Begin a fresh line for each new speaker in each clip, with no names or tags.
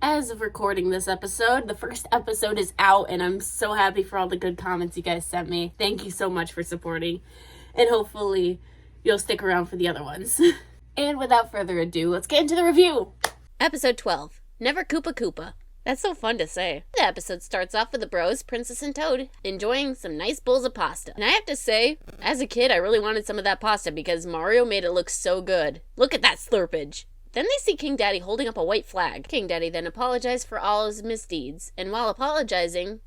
As of recording this episode, the first episode is out, and I'm so happy for all the good comments you guys sent me. Thank you so much for supporting, and hopefully you'll stick around for the other ones. And without further ado, let's get into the review.
Episode 12, Never Koopa Koopa. That's so fun to say. The episode starts off with the bros, Princess and Toad, enjoying some nice bowls of pasta. And I have to say, as a kid, I really wanted some of that pasta because Mario made it look so good. Look at that slurpage. Then they see King Daddy holding up a white flag. King Daddy then apologized for all his misdeeds, and while apologizing,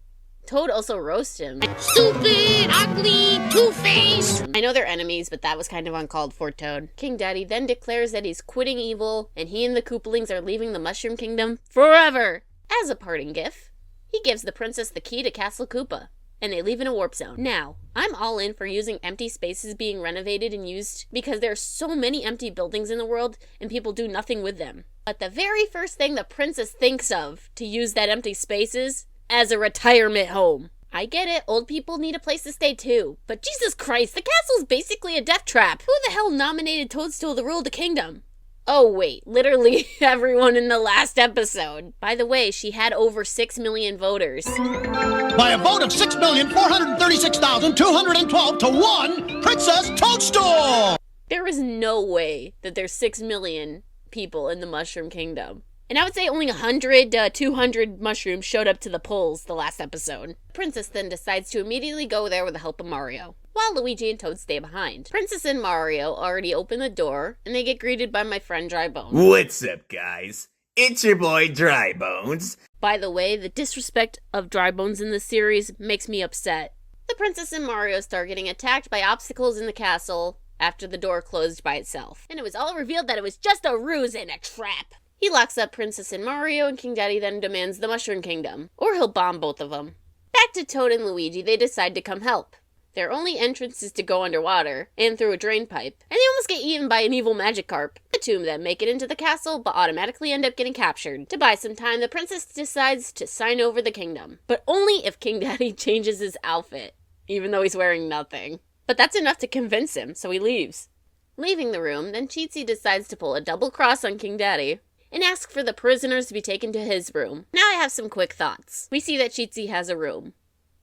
Toad also roasts him. Stupid, ugly, two-faced! I know they're enemies, but that was kind of uncalled for, Toad. King Daddy then declares that he's quitting evil, and he and the Koopalings are leaving the Mushroom Kingdom forever! As a parting gift, he gives the princess the key to Castle Koopa, and they leave in a warp zone. Now, I'm all in for using empty spaces being renovated and used because there are so many empty buildings in the world and people do nothing with them. But the very first thing the princess thinks of to use that empty space is as a retirement home. I get it, old people need a place to stay too, but Jesus Christ, the castle's basically a death trap. Who the hell nominated Toadstool to rule the kingdom? Oh wait, literally everyone in the last episode. By the way, she had over 6 million voters.
By a vote of 6,436,212 to 1, Princess Toadstool!
There is no way that there's 6 million people in the Mushroom Kingdom. And I would say only 100 to 200 mushrooms showed up to the polls the last episode. Princess then decides to immediately go there with the help of Mario, while Luigi and Toad stay behind. Princess and Mario already open the door, and they get greeted by my friend Drybones.
What's up, guys? It's your boy Drybones.
By the way, the disrespect of Drybones in this series makes me upset. The princess and Mario start getting attacked by obstacles in the castle after the door closed by itself. And it was all revealed that it was just a ruse and a trap. He locks up Princess and Mario, and King Daddy then demands the Mushroom Kingdom, or he'll bomb both of them. Back to Toad and Luigi, they decide to come help. Their only entrance is to go underwater, and through a drain pipe, and they almost get eaten by an evil magic carp. The two of them make it into the castle, but automatically end up getting captured. To buy some time, the princess decides to sign over the kingdom, but only if King Daddy changes his outfit, even though he's wearing nothing. But that's enough to convince him, so he leaves. Leaving the room, then Cheatsy decides to pull a double cross on King Daddy, and ask for the prisoners to be taken to his room. Now I have some quick thoughts. We see that Cheatsy has a room.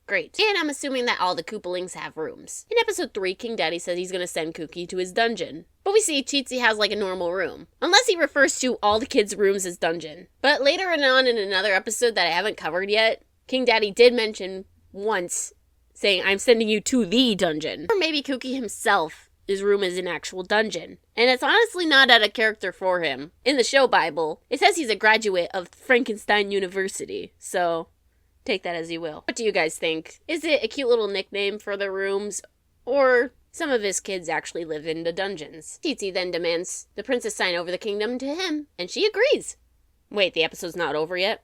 Great. And I'm assuming that all the Koopalings have rooms. In episode 3, King Daddy says he's gonna send Kooky to his dungeon. But we see Cheatsy has like a normal room. Unless he refers to all the kids' rooms as dungeon. But later on in another episode that I haven't covered yet, King Daddy did mention once saying, I'm sending you to the dungeon. Or maybe Kooky himself, his room is an actual dungeon. And it's honestly not out of character for him. In the show Bible, it says he's a graduate of Frankenstein University. So, take that as you will. What do you guys think? Is it a cute little nickname for the rooms? Or some of his kids actually live in the dungeons? Cheatsy then demands the princess sign over the kingdom to him, and she agrees. Wait, the episode's not over yet?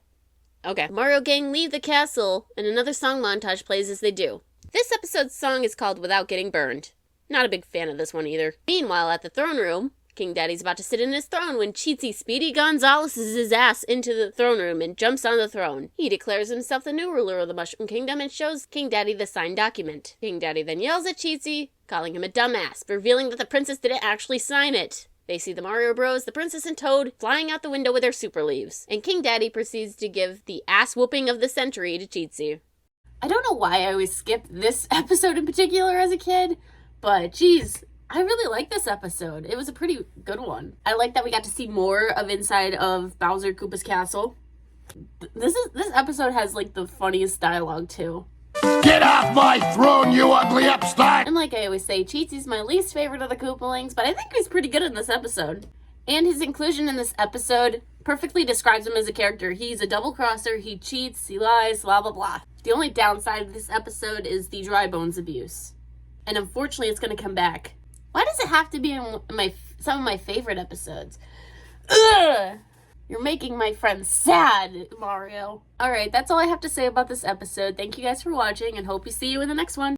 Okay. Mario Gang leave the castle, and another song montage plays as they do. This episode's song is called Without Getting Burned. Not a big fan of this one either. Meanwhile, at the throne room, King Daddy's about to sit in his throne when Cheatsy Speedy Gonzalez's his ass into the throne room and jumps on the throne. He declares himself the new ruler of the Mushroom Kingdom and shows King Daddy the signed document. King Daddy then yells at Cheatsy, calling him a dumbass, revealing that the princess didn't actually sign it. They see the Mario Bros, the princess and Toad flying out the window with their super leaves, and King Daddy proceeds to give the ass whooping of the century to Cheatsy.
I don't know why I always skipped this episode in particular as a kid, but geez, I really like this episode. It was a pretty good one. I like that we got to see more of inside of Bowser Koopa's castle. This episode has like the funniest dialogue too.
Get off my throne, you ugly upstart!
And like I always say, Cheatsy's my least favorite of the Koopalings, but I think he's pretty good in this episode. And his inclusion in this episode perfectly describes him as a character. He's a double crosser, he cheats, he lies, blah blah blah. The only downside of this episode is the Drybones abuse. And unfortunately, it's going to come back. Why does it have to be in some of my favorite episodes? Ugh! You're making my friends sad, Mario. Alright, that's all I have to say about this episode. Thank you guys for watching, and hope to see you in the next one.